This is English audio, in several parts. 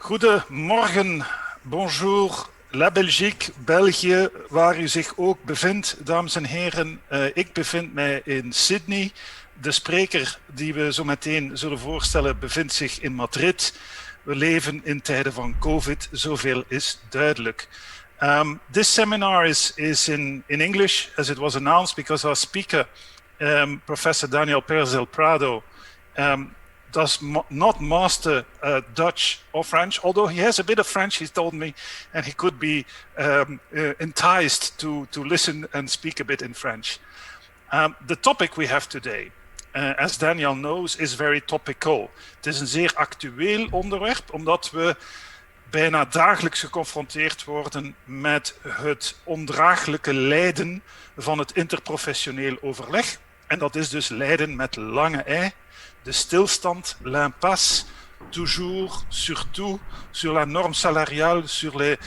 Goedemorgen, bonjour, la Belgique, België, waar u zich ook bevindt, dames en heren. Ik bevind mij in Sydney. De spreker die we zo meteen zullen voorstellen bevindt zich in Madrid. We leven in tijden van COVID, zoveel is duidelijk. This seminar is in English, as it was announced, because our speaker, Professor Daniel Pérez del Prado, does not master Dutch or French, although he has a bit of French, he's told me, and he could be enticed to listen and speak a bit in French. The topic we have today, as Daniel knows, is very topical. Het is een zeer actueel onderwerp, omdat we bijna dagelijks geconfronteerd worden met het ondraaglijke lijden van het interprofessioneel overleg. En dat is dus lijden met lange ei, de stilstand, l'impasse, toujours, surtout, sur la norme salariale, sur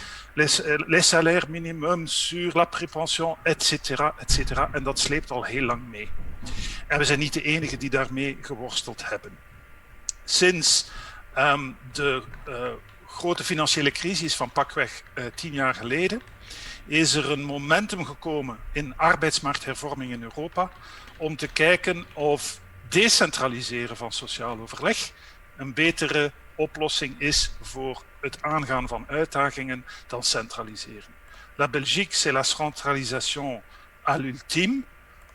les salaires minimum, sur la prépension, etc., etc. En dat sleept al heel lang mee. En we zijn niet de enigen die daarmee geworsteld hebben. Sinds de grote financiële crisis van pakweg 10 jaar geleden is er een momentum gekomen in arbeidsmarkthervorming in Europa om te kijken of decentraliseren van sociaal overleg een betere oplossing is voor het aangaan van uitdagingen dan centraliseren. La Belgique, c'est la centralisation à l'ultime.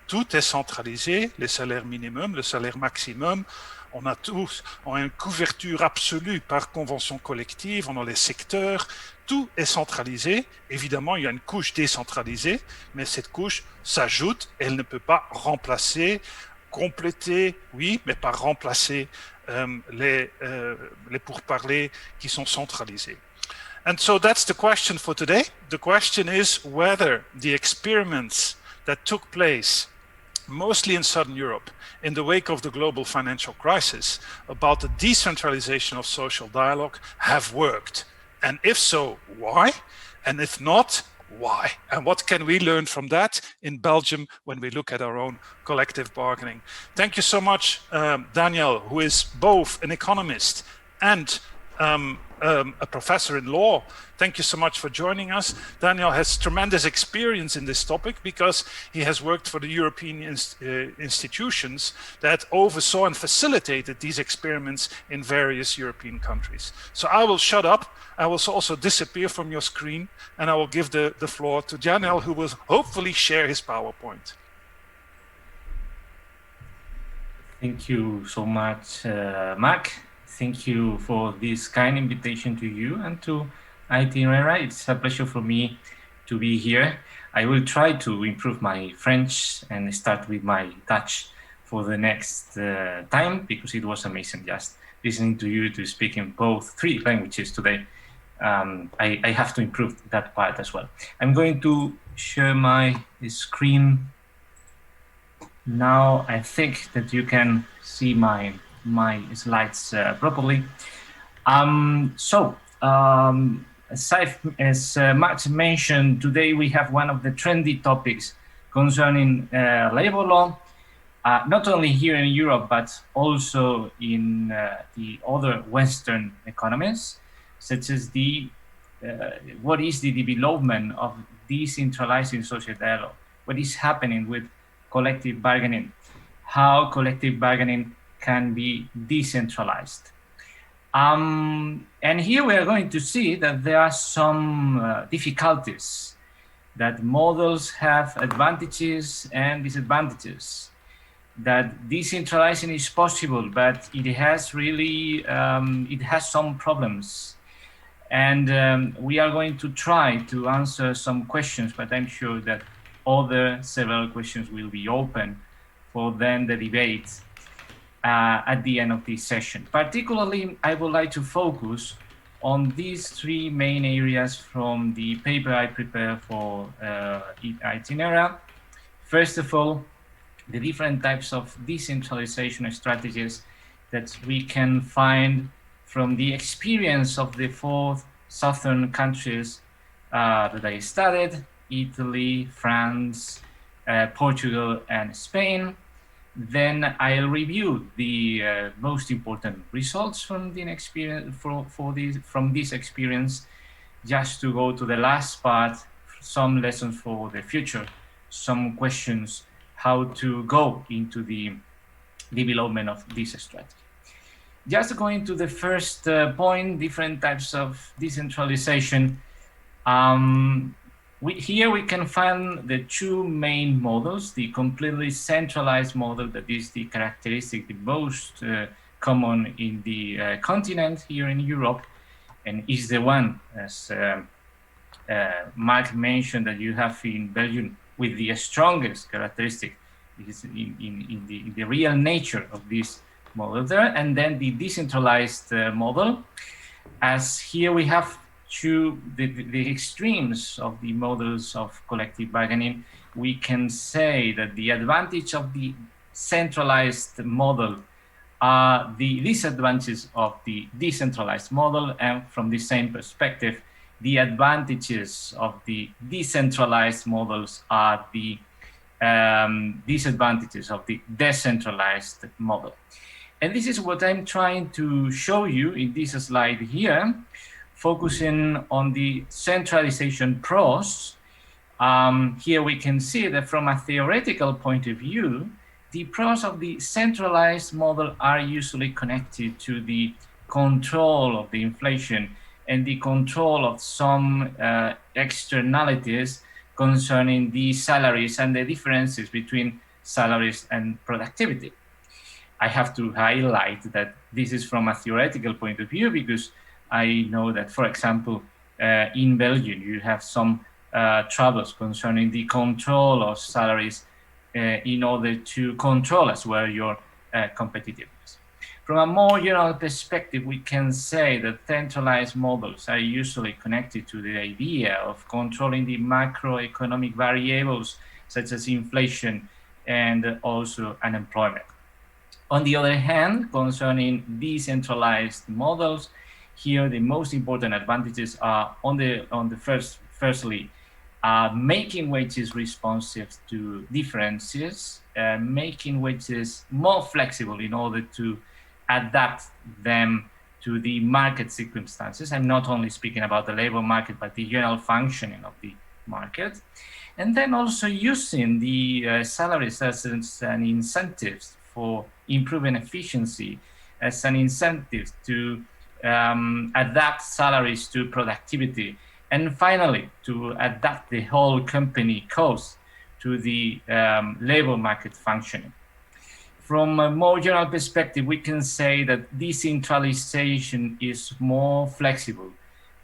Tout est centralisé, les salaires minimums, le salaire maximum. On a une couverture absolue par convention collective, on a les secteurs, tout est centralisé. Évidemment, il y a une couche décentralisée, mais cette couche s'ajoute, elle ne peut pas remplacer, compléter, oui, mais pas remplacer les pourparlers qui sont centralisés. And so that's the question for today. The question is whether the experiments that took place mostly in Southern Europe, in the wake of the global financial crisis, about the decentralization of social dialogue have worked. And if so, why? And if not, why? And what can we learn from that in Belgium when we look at our own collective bargaining? Thank you so much, Daniel, who is both an economist and a professor in law. Thank you so much for joining us. Daniel has tremendous experience in this topic because he has worked for the European institutions that oversaw and facilitated these experiments in various European countries. So I will shut up. I will also disappear from your screen and I will give the floor to Daniel, who will hopefully share his PowerPoint. Thank you so much, Mark. Thank you for this kind invitation to you and to Itinerary. It's a pleasure for me to be here. I will try to improve my French and start with my Dutch for the next time, because it was amazing just listening to you to speak in both 3 languages today. I have to improve that part as well. I'm going to share my screen now. I think that you can see my slides properly. As Max mentioned, today we have one of the trendy topics concerning labor law, not only here in Europe, but also in the other Western economies, such as what is the development of decentralizing social dialogue, what is happening with collective bargaining, how collective bargaining can be decentralized. And here we are going to see that there are some difficulties, that models have advantages and disadvantages, that decentralizing is possible, but it has really, it has some problems. And we are going to try to answer some questions, but I'm sure that several questions will be open for then the debate at the end of this session. Particularly, I would like to focus on these 3 main areas from the paper I prepared for Itinerary. First of all, the different types of decentralization strategies that we can find from the experience of the 4 southern countries that I studied, Italy, France, Portugal, and Spain. Then I'll review the most important results from the experience from this experience, just to go to the last part, some lessons for the future, some questions how to go into the development of this strategy. Just going to the first point, different types of decentralization. Here we can find the two main models, the completely centralized model that is the characteristic, the most common in the continent here in Europe, and is the one, as Mark mentioned, that you have in Belgium with the strongest characteristic is in the real nature of this model there. And then the decentralized model, as here we have the extremes of the models of collective bargaining. We can say that the advantage of the centralized model are the disadvantages of the decentralized model, and from the same perspective, the advantages of the decentralized models are the disadvantages of the decentralized model. And this is what I'm trying to show you in this slide here, focusing on the centralization pros. Here we can see that from a theoretical point of view, the pros of the centralized model are usually connected to the control of the inflation and the control of some externalities concerning the salaries and the differences between salaries and productivity. I have to highlight that this is from a theoretical point of view, because I know that, for example, in Belgium, you have some troubles concerning the control of salaries in order to control as well your competitiveness. From a more general perspective, we can say that centralized models are usually connected to the idea of controlling the macroeconomic variables, such as inflation and also unemployment. On the other hand, concerning decentralized models, here the most important advantages are firstly, making wages responsive to differences, making wages more flexible in order to adapt them to the market circumstances. I'm not only speaking about the labor market, but the general functioning of the market. And then also using the salaries as an incentive for improving efficiency, as an incentive to adapt salaries to productivity, and finally to adapt the whole company cost to the labor market functioning. From a more general perspective, we can say that decentralization is more flexible,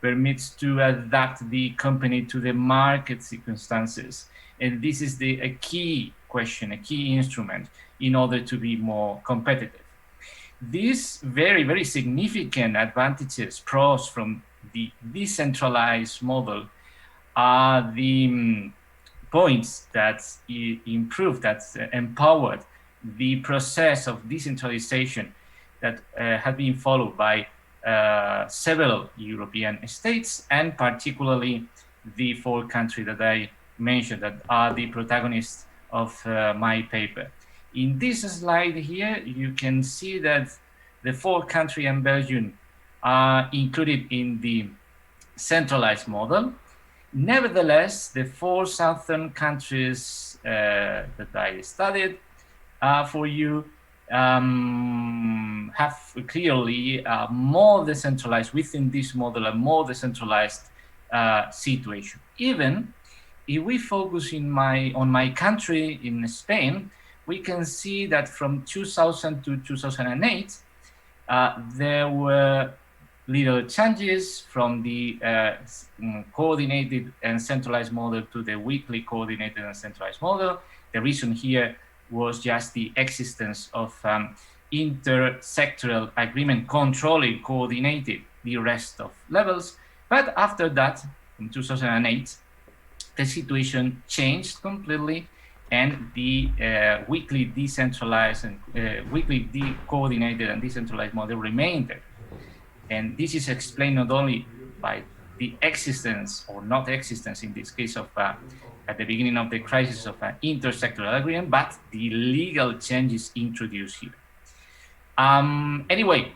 permits to adapt the company to the market circumstances. And this is a key question, a key instrument in order to be more competitive. These very, very significant advantages, pros from the decentralized model, are the points that improve, that empowered the process of decentralization that have been followed by several European states, and particularly the 4 countries that I mentioned that are the protagonists of my paper. In this slide here, you can see that the 4 countries and Belgium are included in the centralized model. Nevertheless, the 4 southern countries that I studied for you have clearly more decentralized within this model, a more decentralized situation. Even if we focus on my country, in Spain, we can see that from 2000 to 2008, there were little changes from the coordinated and centralized model to the weekly coordinated and centralized model. The reason here was just the existence of intersectoral agreement controlling, coordinated the rest of levels. But after that, in 2008, the situation changed completely, and the weekly decentralized and weekly coordinated and decentralized model remained there. And this is explained not only by the existence or not existence in this case of at the beginning of the crisis of an intersectoral agreement, but the legal changes introduced here. Anyway,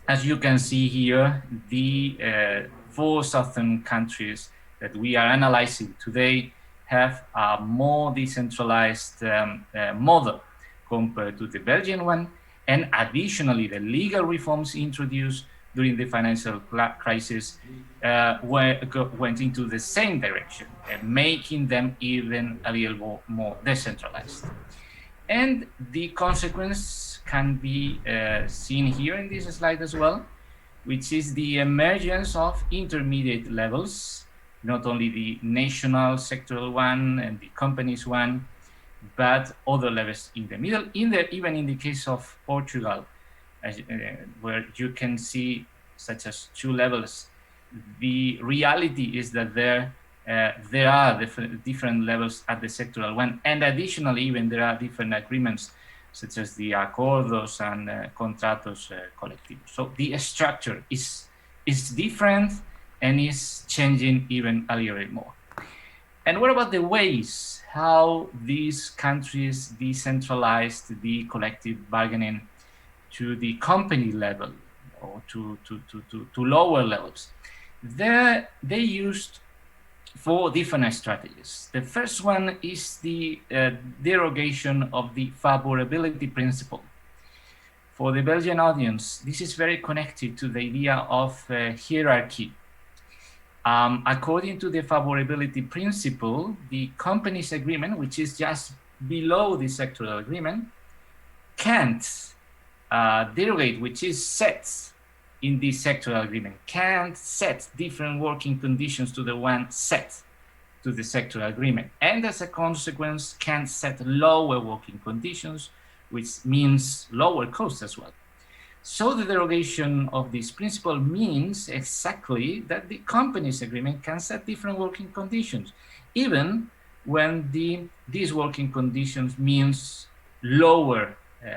as you can see here, the 4 southern countries that we are analyzing today have a more decentralized model compared to the Belgian one, and additionally, the legal reforms introduced during the financial crisis went into the same direction, making them even a little more decentralized. And the consequence can be seen here in this slide as well, which is the emergence of intermediate levels, not only the national sectoral one and the companies one, but other levels in the middle, even in the case of Portugal, where you can see such as 2 levels. The reality is that there are different levels at the sectoral one, and additionally, even there are different agreements, such as the acuerdos and contratos colectivos. So the structure is different and is changing even a little bit more. And what about the ways how these countries decentralized the collective bargaining to the company level or to lower levels? They used 4 different strategies. The first one is the derogation of the favorability principle. For the Belgian audience, this is very connected to the idea of hierarchy. According to the favorability principle, the company's agreement, which is just below the sectoral agreement, can't derogate, which is set in the sectoral agreement, can't set different working conditions to the one set to the sectoral agreement. And as a consequence, can't set lower working conditions, which means lower costs as well. So the derogation of this principle means exactly that the company's agreement can set different working conditions, even when these working conditions means lower,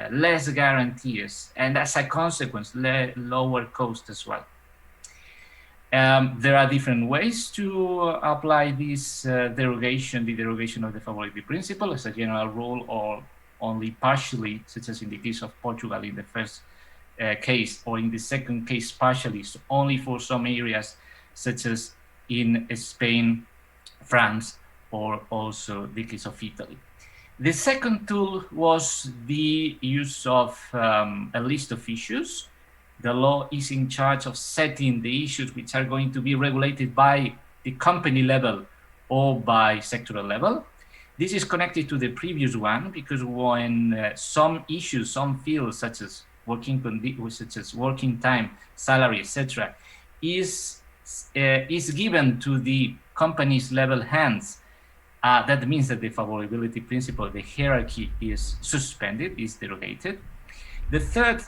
less guarantees, and as a consequence, lower cost as well. There are different ways to apply this derogation, the derogation of the favorability principle as a general rule, or only partially, such as in the case of Portugal in the first case, or in the second case partially, so only for some areas, such as in Spain, France, or also the case of Italy. The second tool was the use of a list of issues. The law is in charge of setting the issues which are going to be regulated by the company level or by sectoral level. This is connected to the previous one, because when some issues, some fields such as working time, salary, etc., is given to the company's level hands, that means that the favorability principle, the hierarchy, is suspended, is derogated. The third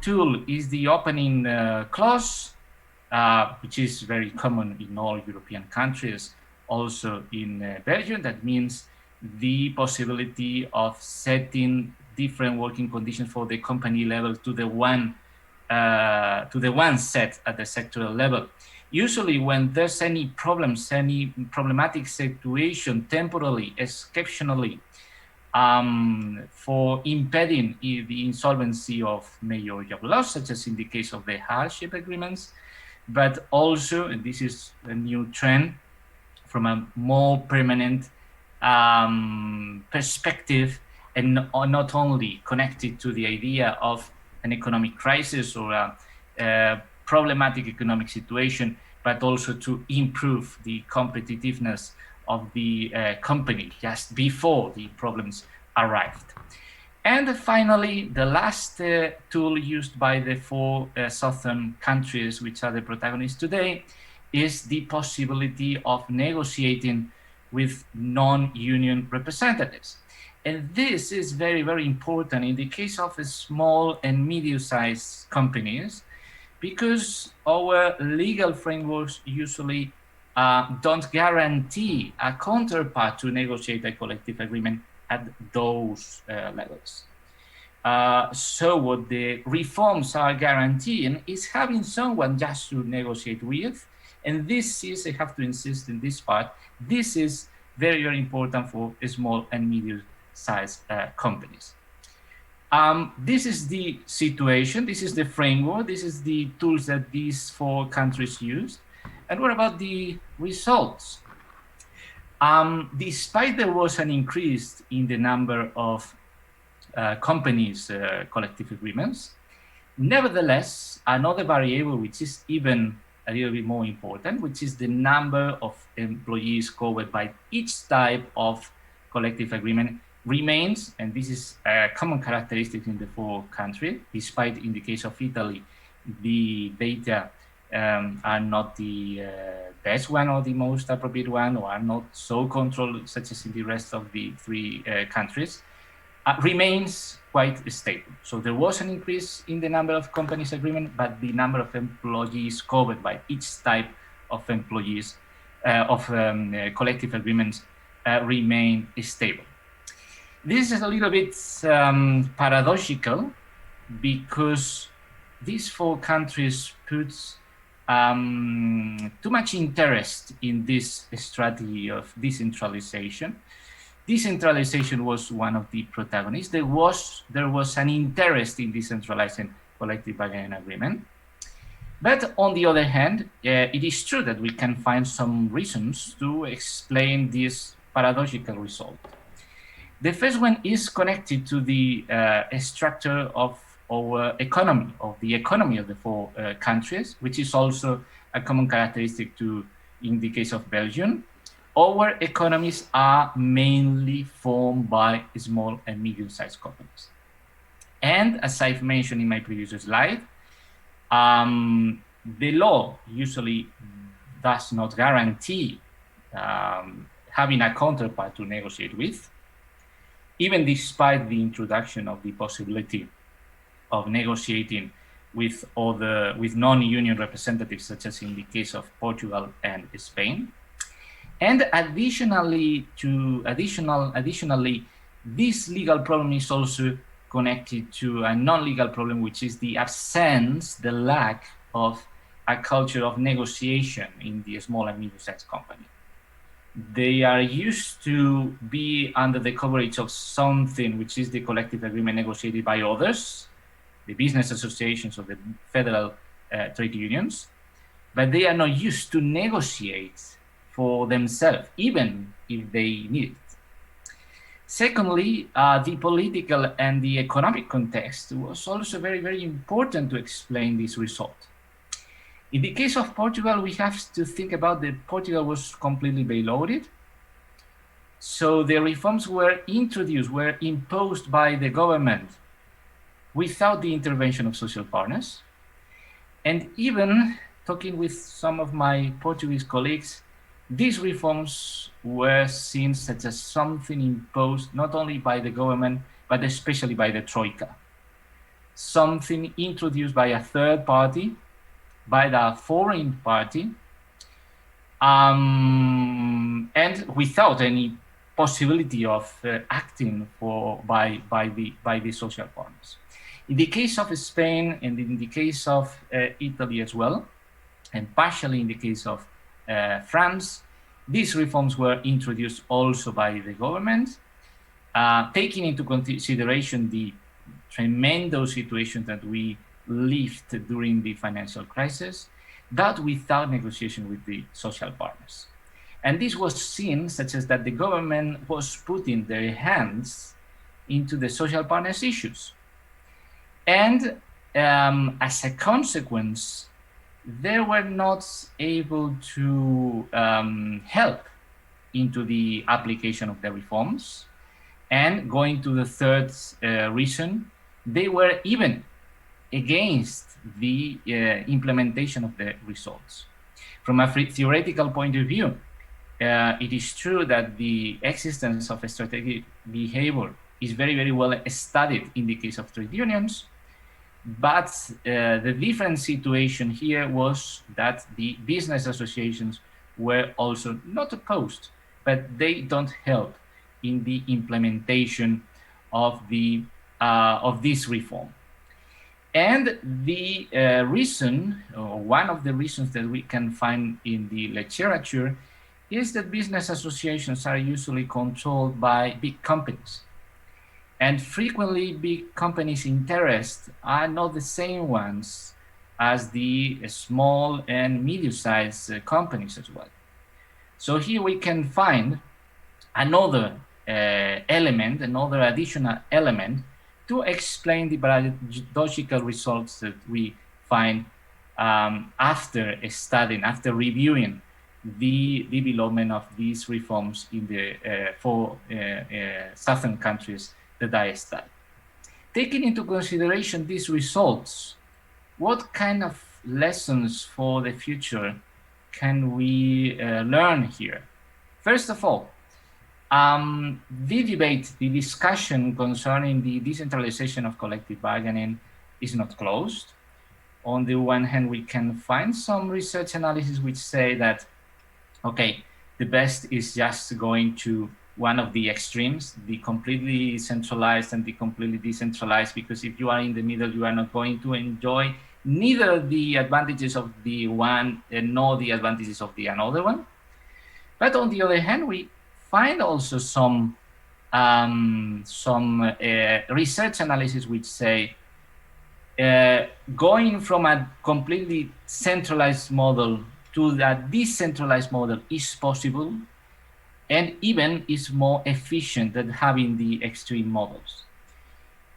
tool is the opening clause, which is very common in all European countries, also in Belgium. That means the possibility of setting different working conditions for the company level to the one set at the sectoral level. Usually when there's any problems, any problematic situation, temporarily, exceptionally, for impeding the insolvency of major job loss, such as in the case of the hardship agreements, but also, and this is a new trend, from a more permanent perspective, and not only connected to the idea of an economic crisis or a problematic economic situation, but also to improve the competitiveness of the company just before the problems arrived. And finally, the last tool used by the 4 southern countries, which are the protagonists today, is the possibility of negotiating with non-union representatives. And this is very, very important in the case of small and medium-sized companies, because our legal frameworks usually don't guarantee a counterpart to negotiate a collective agreement at those levels. So what the reforms are guaranteeing is having someone just to negotiate with, And this is, I have to insist in this part, this is very, very important for small and medium-sized companies. This is the situation, this is the framework, this is the tools that these 4 countries used. And what about the results? Despite there was an increase in the number of companies' collective agreements, nevertheless, another variable which is even a little bit more important, which is the number of employees covered by each type of collective agreement, remains, and this is a common characteristic in the 4 countries, despite in the case of Italy, the data are not the best one or the most appropriate one, or are not so controlled, such as in the rest of the 3 countries, remains quite stable. So there was an increase in the number of companies agreement, but the number of employees covered by each type of employees collective agreements remain stable. This is a little bit paradoxical, because these 4 countries put too much interest in this strategy of decentralization. Decentralization was one of the protagonists. There was an interest in decentralizing collective bargaining agreement. But on the other hand, it is true that we can find some reasons to explain this paradoxical result. The first one is connected to the structure of our economy, of the economy of the 4 countries, which is also a common characteristic in the case of Belgium. Our economies are mainly formed by small and medium-sized companies. And as I've mentioned in my previous slide, the law usually does not guarantee having a counterpart to negotiate with, even despite the introduction of the possibility of negotiating with non-union representatives, such as in the case of Portugal and Spain. And additionally, this legal problem is also connected to a non-legal problem, which is the absence, the lack of a culture of negotiation in the small and medium-sized company. They are used to be under the coverage of something which is the collective agreement negotiated by others, the business associations or the federal trade unions, but they are not used to negotiate for themselves, even if they need it. Secondly, the political and the economic context was also very, very important to explain this result. In the case of Portugal, we have to think about that Portugal was completely bailouted. So the reforms were introduced, were imposed by the government without the intervention of social partners. And even talking with some of my Portuguese colleagues, these reforms were seen such as something imposed not only by the government, but especially by the Troika. Something introduced by a third party, by the foreign party, and without any possibility of acting by the social partners. In the case of Spain and in the case of Italy as well, and partially in the case of France, these reforms were introduced also by the government, taking into consideration the tremendous situation that we lived during the financial crisis, but without negotiation with the social partners. And this was seen such as that the government was putting their hands into the social partners' issues. And as a consequence, they were not able to help into the application of the reforms. And going to the third reason, they were even against the implementation of the results. From a theoretical point of view, it is true that the existence of a strategic behavior is very, very well studied in the case of trade unions, but the different situation here was that the business associations were also not opposed, but they don't help in the implementation of this reform. And the reason, or one of the reasons that we can find in the literature, is that business associations are usually controlled by big companies. And frequently, big companies' interests are not the same ones as the small and medium-sized companies as well. So here we can find another element, another additional element to explain the paradoxical results that we find after studying, after reviewing the development of these reforms in the four southern countries that I studied. Taking into consideration these results, what kind of lessons for the future can we learn here? First of all, the debate, the discussion concerning the decentralization of collective bargaining is not closed. On the one hand, we can find some research analysis which say that, okay, the best is just going to one of the extremes, the completely centralized and the completely decentralized, because if you are in the middle, you are not going to enjoy neither the advantages of the one nor the advantages of the another one. But on the other hand, we find also some research analysis which say going from a completely centralized model to that decentralized model is possible, and even is more efficient than having the extreme models.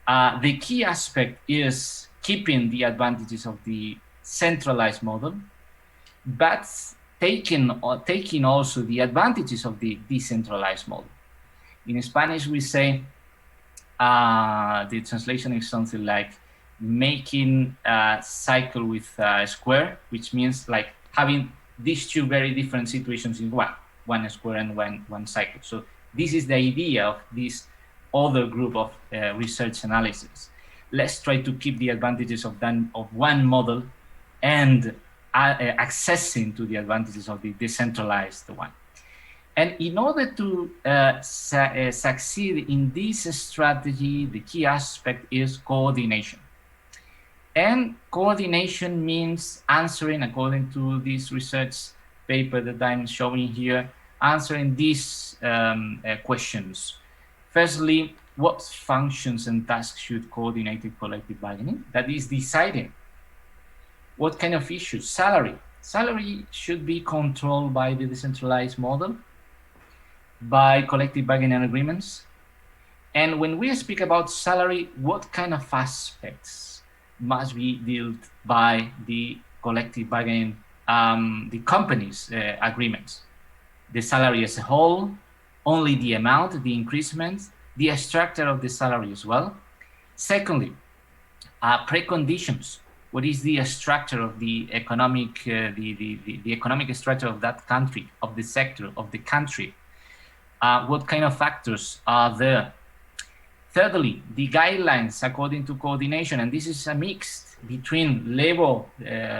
The key aspect is keeping the advantages of the centralized model, but taking also the advantages of the decentralized model. In Spanish, we say the translation is something like making a cycle with a square, which means like having these two very different situations in one square and one cycle. So this is the idea of this other group of research analysis. Let's try to keep the advantages of one model and accessing to the advantages of the decentralized one. And in order to succeed in this strategy, the key aspect is coordination. And coordination means answering, according to this research paper that I'm showing here, answering these questions. Firstly, what functions and tasks should coordinated collective bargaining? That is deciding. What kind of issues? Salary. Salary should be controlled by the decentralized model, by collective bargaining agreements. And when we speak about salary, what kind of aspects must be dealt by the collective bargaining, the company's agreements? The salary as a whole, only the amount, the increment, the structure of the salary as well. Secondly, preconditions. What is the structure of the economic, the economic structure of that country, of the sector, of the country? What kind of factors are there? Thirdly, the guidelines according to coordination, and this is a mix between labor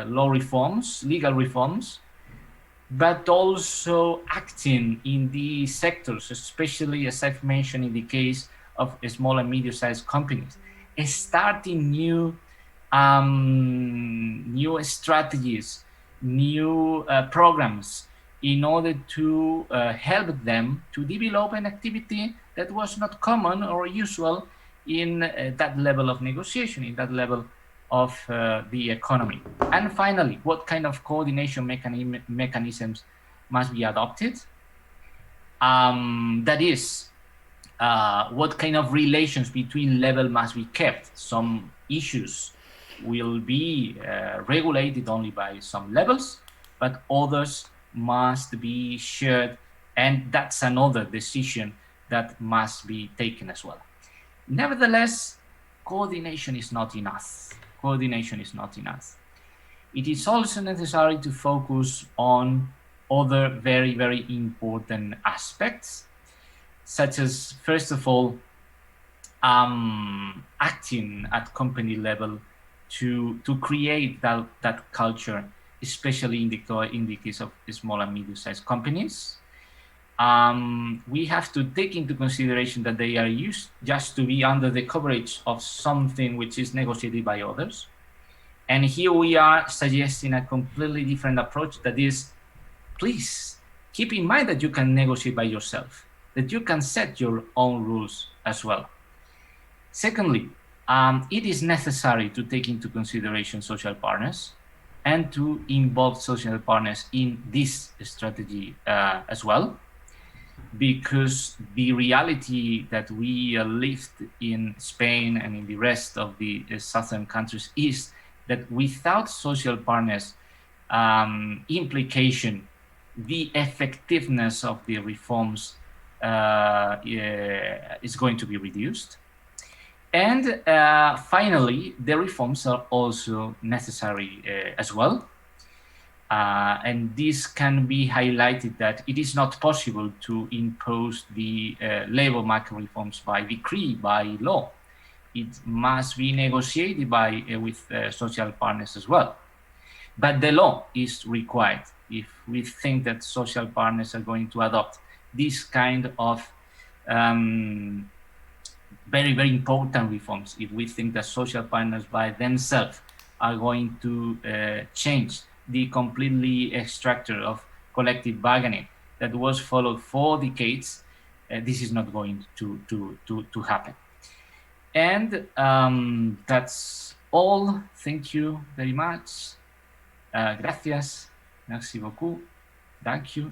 law reforms, legal reforms, but also acting in the sectors, especially as I've mentioned in the case of small and medium-sized companies, starting new strategies, new programs in order to help them to develop an activity that was not common or usual in that level of negotiation, in that level of the economy. And finally, what kind of coordination mechanisms must be adopted? That is, what kind of relations between levels must be kept? Some issues will be regulated only by some levels, but others must be shared, and that's another decision that must be taken as well. Nevertheless, coordination is not enough. Coordination is not enough. It is also necessary to focus on other very, very important aspects, such as, first of all, acting at company level to create that culture, especially in the case of small and medium-sized companies. we have to take into consideration that they are used just to be under the coverage of something which is negotiated by others. And here we are suggesting a completely different approach, that is, please keep in mind that you can negotiate by yourself, that you can set your own rules as well. Secondly, it is necessary to take into consideration social partners and to involve social partners in this strategy as well, because the reality that we lived in Spain and in the rest of the southern countries is that without social partners implication, the effectiveness of the reforms is going to be reduced. And finally, the reforms are also necessary as well. And this can be highlighted that it is not possible to impose the labor market reforms by decree, by law. It must be negotiated with social partners as well. But the law is required if we think that social partners are going to adopt this kind of very, very important reforms. If we think that social partners by themselves are going to change the completely structure of collective bargaining that was followed for decades, this is not going to happen. And that's all. Thank you very much. Gracias. Merci beaucoup. Thank you.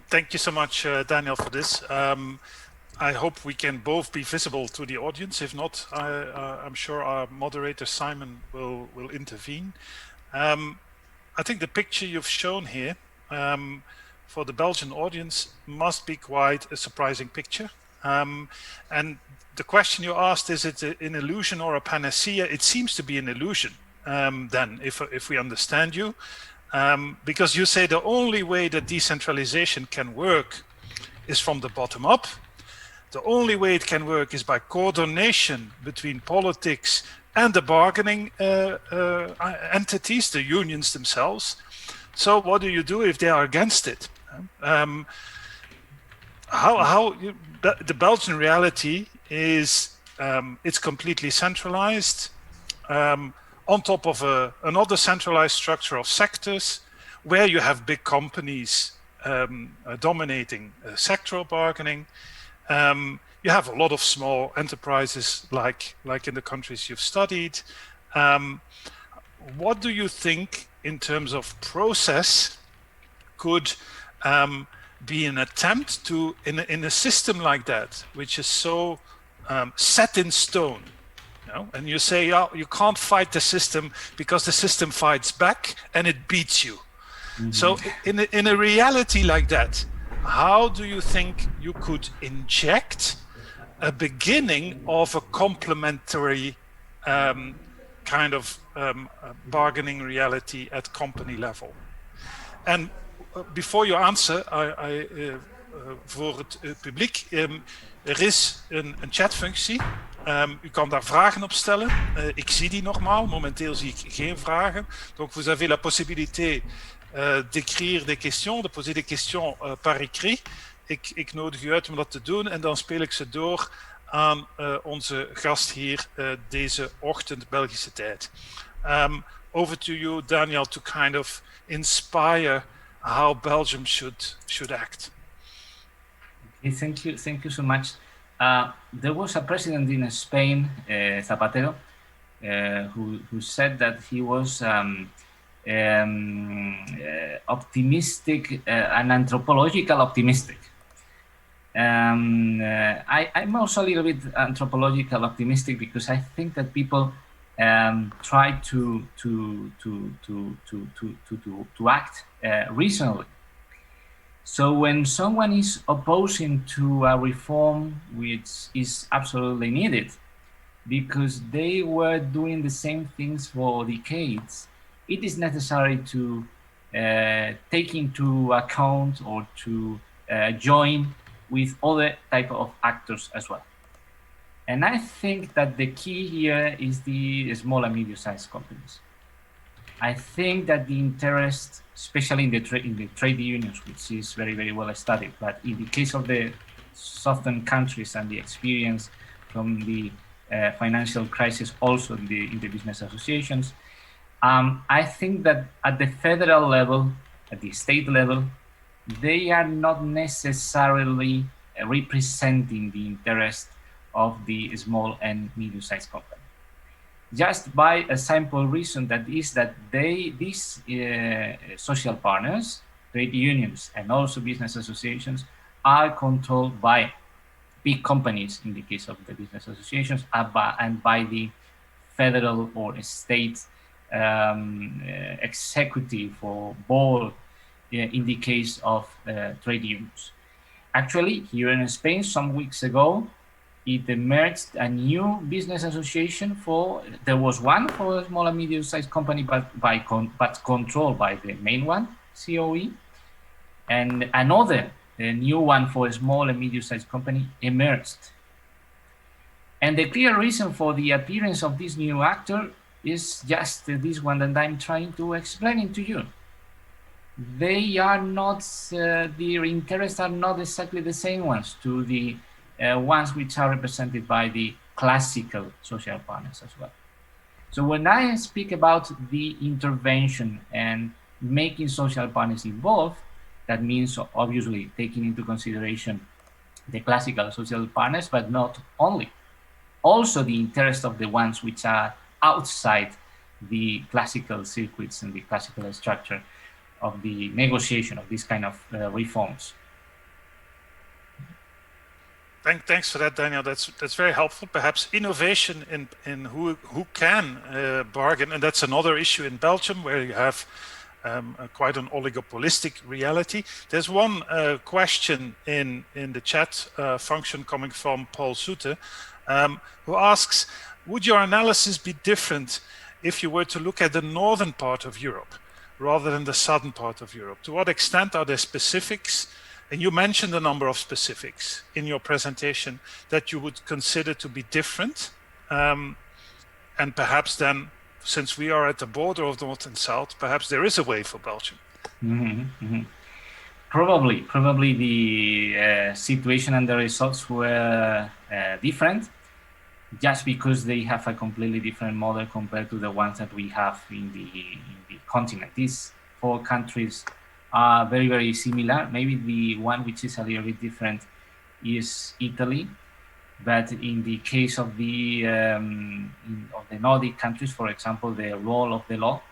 Thank you so much, Daniel, for this. I hope we can both be visible to the audience. If not, I'm sure our moderator, Simon, will intervene. I think the picture you've shown here for the Belgian audience must be quite a surprising picture. And the question you asked, is it an illusion or a panacea? It seems to be an illusion, then, if we understand you. Because you say the only way that decentralization can work is from the bottom up. The only way it can work is by coordination between politics and the bargaining entities, the unions themselves. So what do you do if they are against it? The Belgian reality is it's completely centralized. On top of another centralized structure of sectors, where you have big companies dominating sectoral bargaining. You have a lot of small enterprises, like in the countries you've studied. What do you think, in terms of process, could be an attempt to, in a system like that, which is so set in stone? And you say, oh, you can't fight the system because the system fights back and it beats you. Mm-hmm. So in a reality like that, how do you think you could inject a beginning of a complementary kind of bargaining reality at company level? And before you answer, voor het publiek, er is een chatfunctie. U kan daar vragen op stellen. Ik zie die nogmaals. Momenteel zie ik geen vragen. Donc vous avez la possibilité d'écrire des questions, de poser des questions par écrit. Ik nodig u uit om dat te doen en dan speel ik ze door aan onze gast hier deze ochtend Belgische tijd. Over to you, Daniel, to kind of inspire how Belgium should act. Okay, thank you so much. There was a president in Spain, Zapatero, who said that he was optimistic, an anthropological optimistic. I'm also a little bit anthropological optimistic because I think that people try to act reasonably. So when someone is opposing to a reform which is absolutely needed, because they were doing the same things for decades, it is necessary to take into account or to join with other type of actors as well. And I think that the key here is the small and medium-sized companies. I think that the interest, especially in the trade unions, which is very, very well studied, but in the case of the southern countries and the experience from the financial crisis, also in the business associations, I think that at the federal level, at the state level, they are not necessarily representing the interest of the small and medium-sized company. Just by a simple reason, that is that these social partners, trade unions, and also business associations are controlled by big companies in the case of the business associations, and by the federal or state executive or board in the case of trade unions. Actually, here in Spain, some weeks ago, it emerged a new business association there was one for a small and medium-sized company, but controlled by the main one, COE, and another, a new one for a small and medium-sized company emerged. And the clear reason for the appearance of this new actor is just this one that I'm trying to explain it to you. They are not, their interests are not exactly the same ones to the ones which are represented by the classical social partners as well. So when I speak about the intervention and making social partners involved, that means obviously taking into consideration the classical social partners, but not only. Also the interest of the ones which are outside the classical circuits and the classical structure of the negotiation of these kind of reforms. Thanks for that, Daniel. That's very helpful. Perhaps innovation in who can bargain, and that's another issue in Belgium where you have quite an oligopolistic reality. There's one question in the chat function coming from Paul Soete, who asks, would your analysis be different if you were to look at the northern part of Europe rather than the southern part of Europe? To what extent are there specifics? And you mentioned a number of specifics in your presentation that you would consider to be different. And perhaps then, since we are at the border of North and South, perhaps there is a way for Belgium. Probably the situation and the results were different, just because they have a completely different model compared to the ones that we have in the continent. These four countries are very, very similar. Maybe the one which is a little bit different is Italy, but in the case of the Nordic countries, for example, the role of the law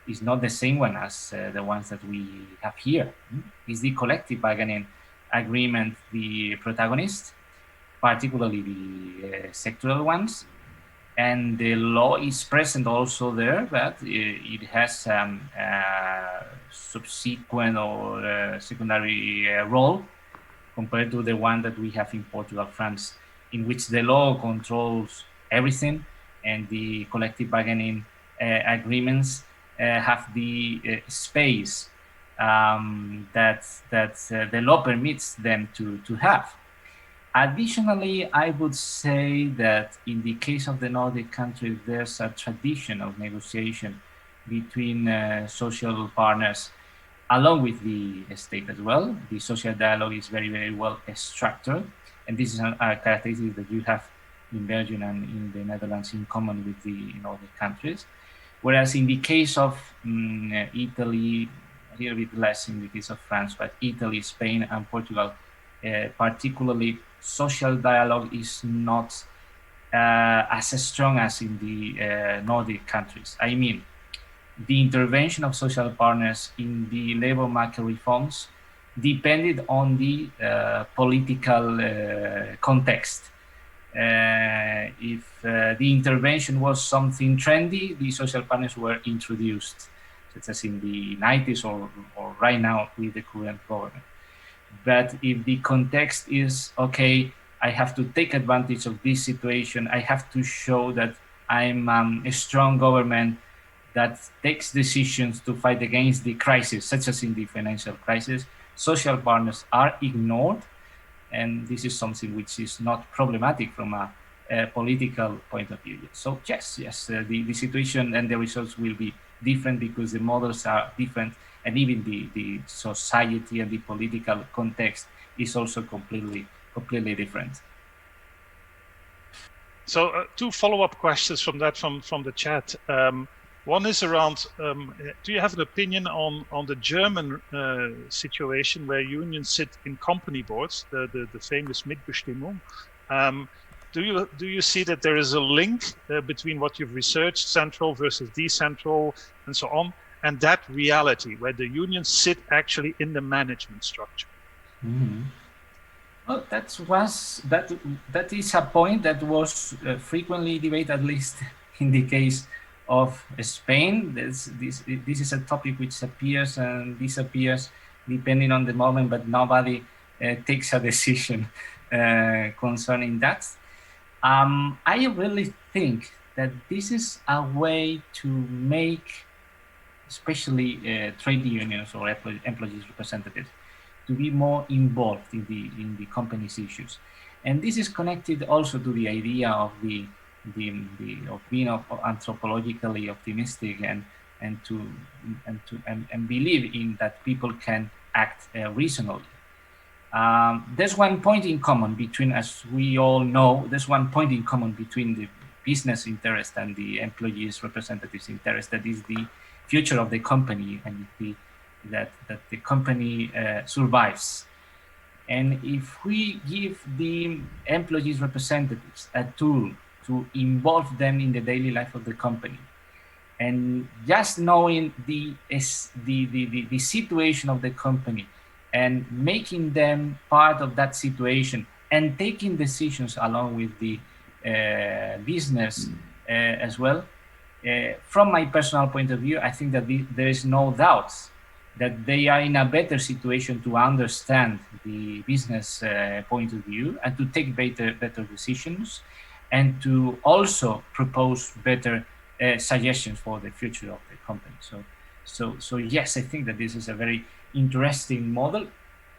is not the same one as the ones that we have here. Is the collective bargaining agreement the protagonist, particularly the sectoral ones, and the law is present also there, but it has subsequent or secondary role compared to the one that we have in Portugal, France, in which the law controls everything and the collective bargaining agreements have the space that the law permits them to have. Additionally, I would say that in the case of the Nordic countries, there's a tradition of negotiation between social partners, along with the state as well. The social dialogue is very, very well structured, and this is a characteristic that you have in Belgium and in the Netherlands in common with the Nordic countries. Whereas in the case of Italy, a little bit less in the case of France, but Italy, Spain, and Portugal, particularly, social dialogue is not as strong as in the Nordic countries. I mean, the intervention of social partners in the labor market reforms depended on the political context. If the intervention was something trendy, the social partners were introduced, such as in the 90s or right now with the current government. But if the context is, okay, I have to take advantage of this situation, I have to show that I'm a strong government that takes decisions to fight against the crisis, such as in the financial crisis, social partners are ignored. And this is something which is not problematic from a political point of view. So yes, the situation and the results will be different because the models are different, and even the society and the political context is also completely different. So two follow-up questions from that from the chat. One is around, do you have an opinion on the German situation where unions sit in company boards, the famous Mitbestimmung? Do you see that there is a link between what you've researched, central versus decentral, and so on, and that reality where the unions sit actually in the management structure? Mm-hmm. Well, that is a point that was frequently debated, at least in the case of Spain. This is a topic which appears and disappears depending on the moment, but nobody takes a decision concerning that. I really think that this is a way to make, especially trade unions or employees representatives, to be more involved in the company's issues, and this is connected also to the idea of of being anthropologically optimistic and believe in that people can act reasonably. There's one point in common between, as we all know, there's one point in common between the business interest and the employees' representatives' interest, that is the future of the company and that the company survives. And if we give the employees' representatives a tool to involve them in the daily life of the company, and just knowing the situation of the company and making them part of that situation and taking decisions along with the business as well, from my personal point of view, I think that there is no doubt that they are in a better situation to understand the business point of view and to take better decisions, and to also propose better suggestions for the future of the company. So yes, I think that this is a very interesting model,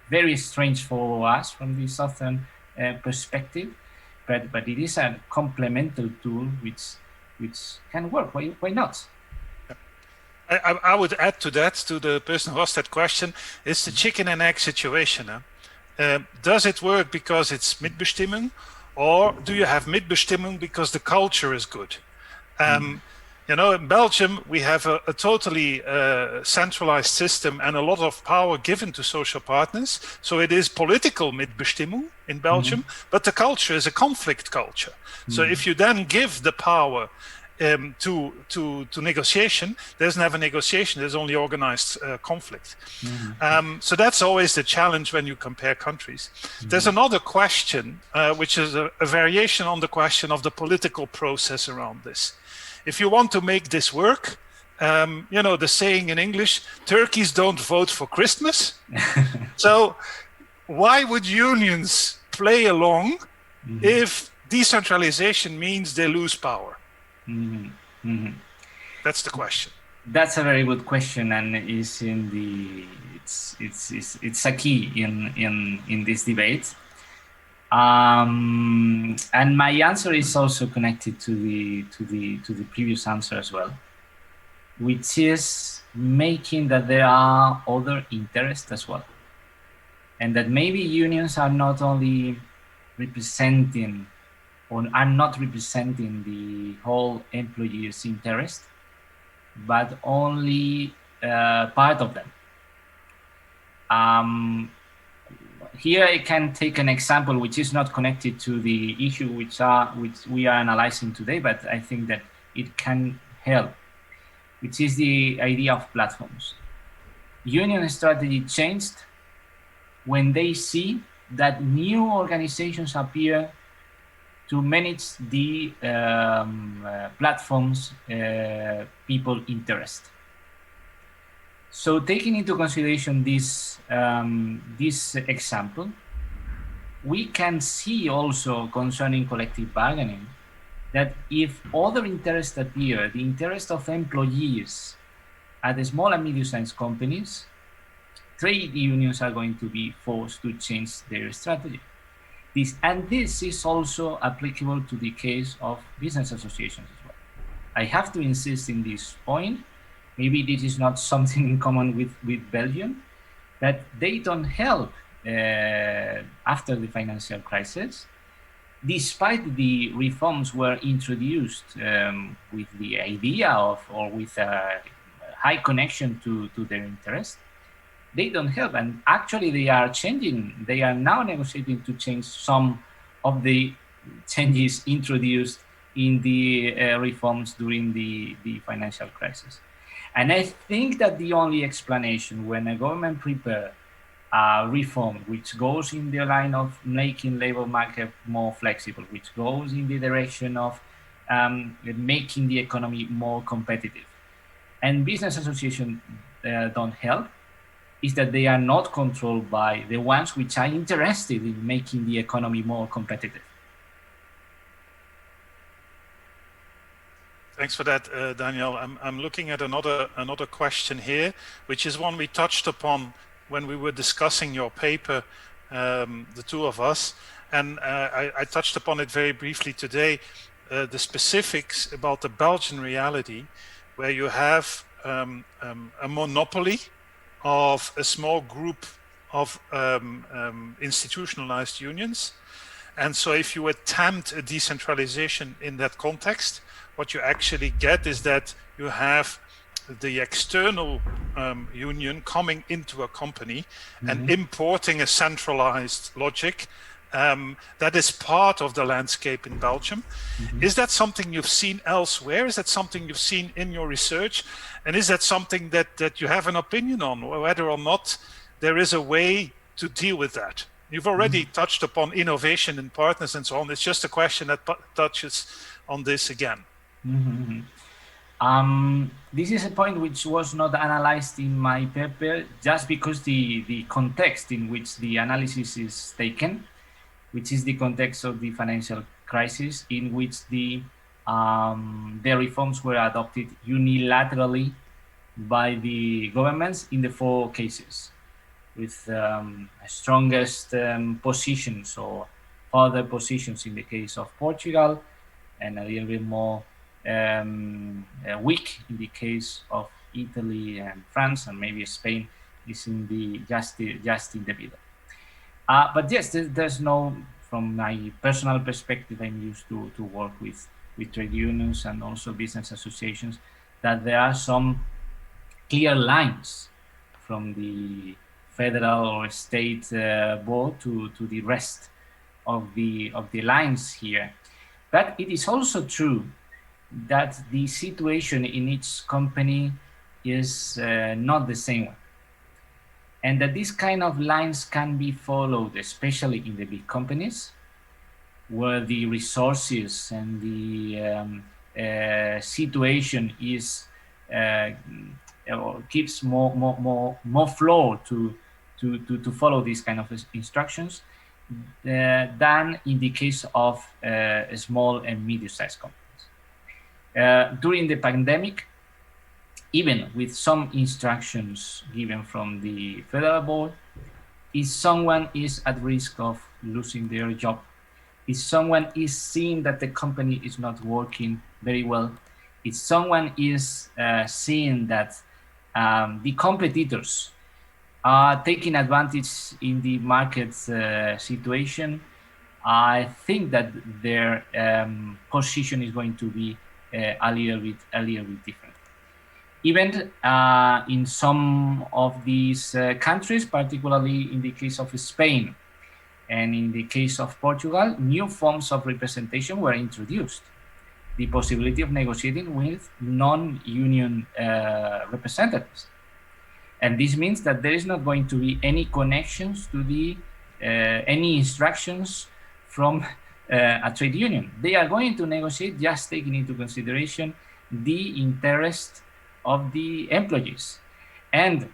very strange for us from the Southern perspective, but it is a complementary tool which can work. Why not? I would add to that, to the person who asked that question, it's the chicken and egg situation. Does it work because it's Mitbestimmung, or do you have Mitbestimmung because the culture is good? You know, in Belgium, we have a totally centralized system and a lot of power given to social partners. So it is political Mitbestimmung in Belgium, but the culture is a conflict culture. So if you then give the power to negotiation, there's never negotiation, there's only organized conflict. So that's always the challenge when you compare countries. There's another question, which is a variation on the question of the political process around this. If you want to make this work, you know, the saying in English, turkeys don't vote for Christmas. So why would unions play along if decentralization means they lose power? That's the question. That's a very good question, and is in the it's a key in this debate. And my answer is also connected to the previous answer as well, which is making that there are other interests as well, and that maybe unions are not only representing or are not representing the whole employees' interest, but only part of them. Here I can take an example which is not connected to the issue which we are analyzing today, but I think that it can help, which is the idea of platforms. Union strategy changed when they see that new organizations appear to manage the platforms people interest. So taking into consideration this example, we can see also concerning collective bargaining that if other interests appear, the interest of employees at the small and medium-sized companies, trade unions are going to be forced to change their strategy. This is also applicable to the case of business associations as well. I have to insist in this point maybe this is not something in common with Belgium, that they don't help after the financial crisis, despite the reforms were introduced with the idea of, or with a high connection to their interest. They don't help, and actually they are changing. They are now negotiating to change some of the changes introduced in the reforms during the financial crisis. And I think that the only explanation when a government prepares a reform which goes in the line of making labor market more flexible, which goes in the direction of making the economy more competitive, and business associations don't help, is that they are not controlled by the ones which are interested in making the economy more competitive. Thanks for that, Daniel. I'm looking at another question here, which is one we touched upon when we were discussing your paper, the two of us, and I touched upon it very briefly today, the specifics about the Belgian reality, where you have a monopoly of a small group of institutionalized unions. And so if you attempt a decentralization in that context, what you actually get is that you have the external union coming into a company and importing a centralized logic that is part of the landscape in Belgium. Is that something you've seen elsewhere? Is that something you've seen in your research? And is that something that you have an opinion on, whether or not there is a way to deal with that? You've already touched upon innovation and partners and so on. It's just a question that touches on this again. This is a point which was not analyzed in my paper, just because the context in which the analysis is taken, which is the context of the financial crisis, in which the reforms were adopted unilaterally by the governments in the 4 cases, with strongest positions or further positions in the case of Portugal, and a little bit more weak in the case of Italy and France, and maybe Spain is in the just in the middle. But yes, there's no, from my personal perspective, I'm used to work with trade unions and also business associations, that there are some clear lines from the federal or state board to the rest of the lines here. But it is also true that the situation in each company is not the same one, and that these kind of lines can be followed, especially in the big companies, where the resources and the situation is gives more floor to follow these kind of instructions than in the case of small and medium-sized companies. During the pandemic, even with some instructions given from the federal board, if someone is at risk of losing their job, if someone is seeing that the company is not working very well, if someone is seeing that the competitors are taking advantage in the market situation, I think that their position is going to be a little bit different. Even in some of these countries, particularly in the case of Spain and in the case of Portugal, new forms of representation were introduced. The possibility of negotiating with non-union representatives. And this means that there is not going to be any connections to the any instructions from a trade union. They are going to negotiate just taking into consideration the interest of the employees, and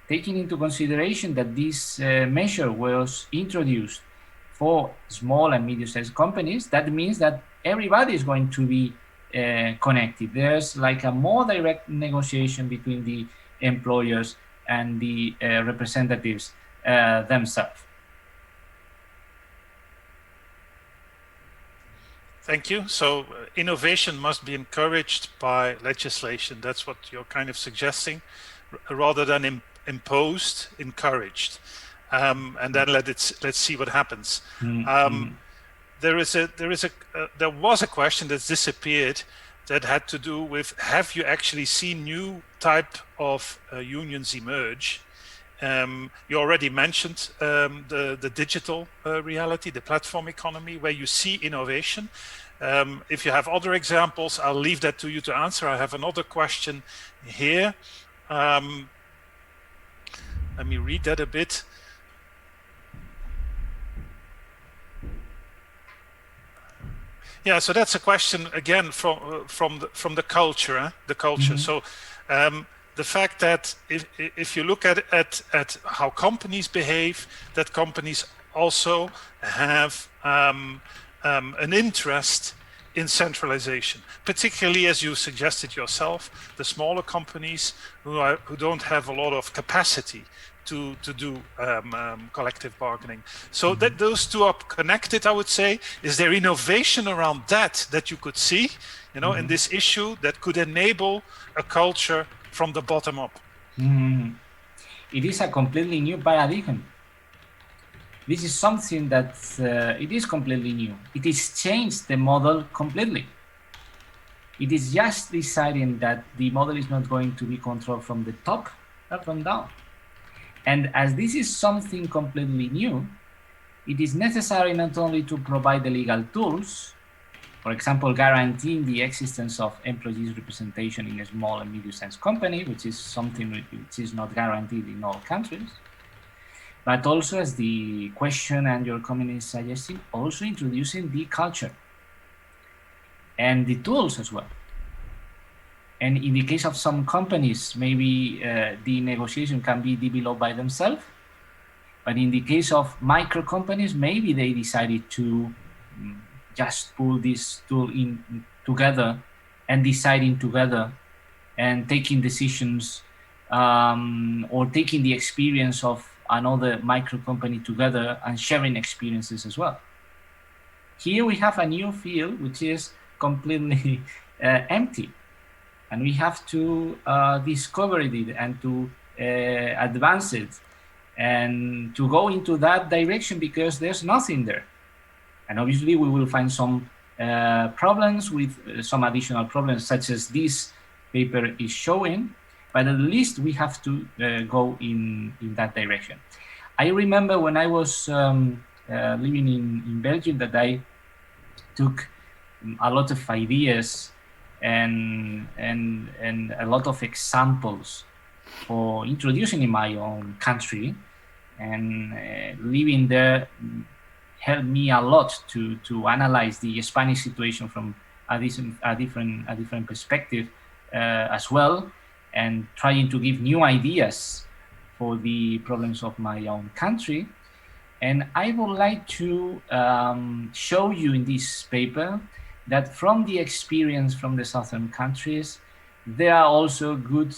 taking into consideration that this measure was introduced for small and medium-sized companies. That means that everybody is going to be connected. There's like a more direct negotiation between the employers and the representatives themselves. Thank you. So innovation must be encouraged by legislation. That's what you're kind of suggesting, rather than imposed, encouraged. And then let's see what happens. There was a question that's disappeared that had to do with, have you actually seen new type of unions emerge? You already mentioned the digital reality, the platform economy, where you see innovation. If you have other examples, I'll leave that to you to answer. I have another question here. Let me read that a bit. Yeah, so that's a question again from the culture, the culture. So the fact that if you look at how companies behave, that companies also have an interest in centralization, particularly, as you suggested yourself, the smaller companies who don't have a lot of capacity to do collective bargaining. So that those two are connected, I would say. Is there innovation around that you could see, you know, in this issue that could enable a culture from the bottom up? It is a completely new paradigm. This is something that it is completely new. It is changed the model completely. It is just deciding that the model is not going to be controlled from the top, but from down. And as this is something completely new, it is necessary not only to provide the legal tools, for example, guaranteeing the existence of employees' representation in a small and medium-sized company, which is something which is not guaranteed in all countries, but also, as the question and your comment is suggesting, also introducing the culture and the tools as well. And in the case of some companies, maybe the negotiation can be developed by themselves. But in the case of micro companies, maybe they decided to just pull this tool in together and deciding together and taking decisions or taking the experience of another micro company together and sharing experiences as well. Here we have a new field which is completely empty. And we have to discover it and to advance it and to go into that direction because there's nothing there. And obviously we will find some problems with some additional problems such as this paper is showing, but at least we have to go in that direction. I remember when I was living in Belgium that I took a lot of ideas and a lot of examples for introducing in my own country, and living there helped me a lot to analyze the Spanish situation from a different perspective as well, and trying to give new ideas for the problems of my own country. And I would like to show you in this paper that from the experience from the southern countries, there are also good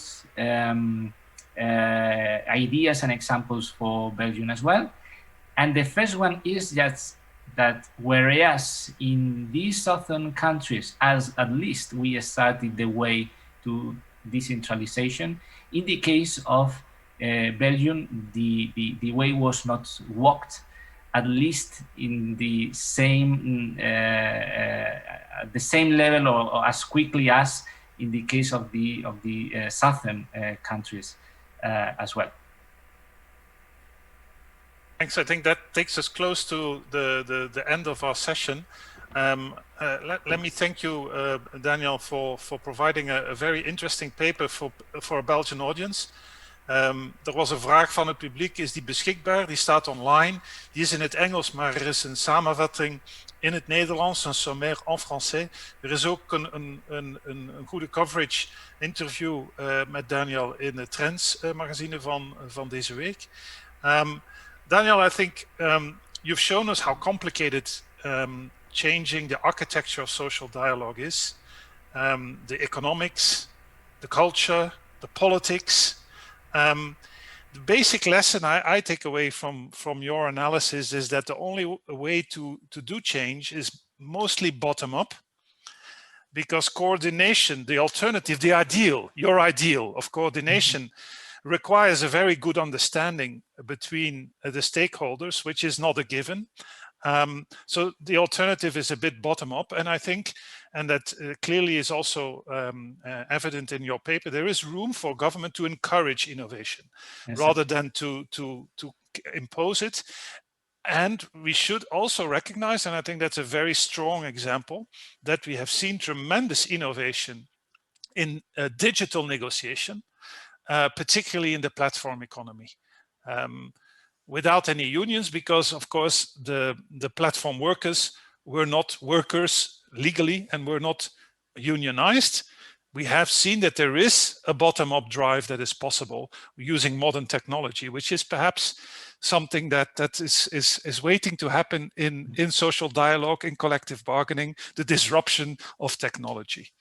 ideas and examples for Belgium as well. And the first one is just that whereas in these southern countries, as at least we started the way to decentralization, in the case of Belgium, the way was not walked, at least in the same level or as quickly as in the case of the southern countries as well. Thanks. I think that takes us close to the end of our session. Let me thank you, Daniel, for providing a very interesting paper for a Belgian audience. Er was een vraag van het publiek, is die beschikbaar? Die staat online. Die is in het Engels, maar er is een samenvatting in het Nederlands, een sommaire en français. Er is ook een goede coverage interview met Daniel in het Trends magazine van deze week. Daniel, I think you've shown us how complicated changing the architecture of social dialogue is. The economics, the culture, the politics. The basic lesson I take away from your analysis is that the only way to do change is mostly bottom-up, because coordination, the alternative, the ideal, your ideal of coordination requires a very good understanding between the stakeholders, which is not a given. So the alternative is a bit bottom-up, and I think, and that clearly is also evident in your paper, there is room for government to encourage innovation rather than to impose it. And we should also recognize, and I think that's a very strong example, that we have seen tremendous innovation in digital negotiation, particularly in the platform economy. Without any unions, because of course the platform workers were not workers legally and were not unionized. We have seen that there is a bottom-up drive that is possible using modern technology, which is perhaps something that is waiting to happen in social dialogue, in collective bargaining, the disruption of technology.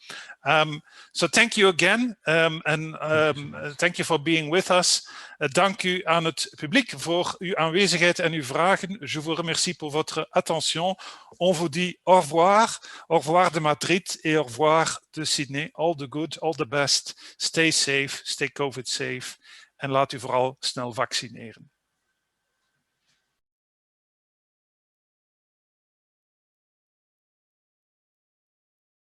So thank you again, and thank you for being with us. Dank u aan het publiek voor uw aanwezigheid en uw vragen. Je vous remercie pour votre attention. On vous dit au revoir de Madrid et au revoir de Sydney. All the good, all the best. Stay safe, stay COVID safe. En laat u vooral snel vaccineren.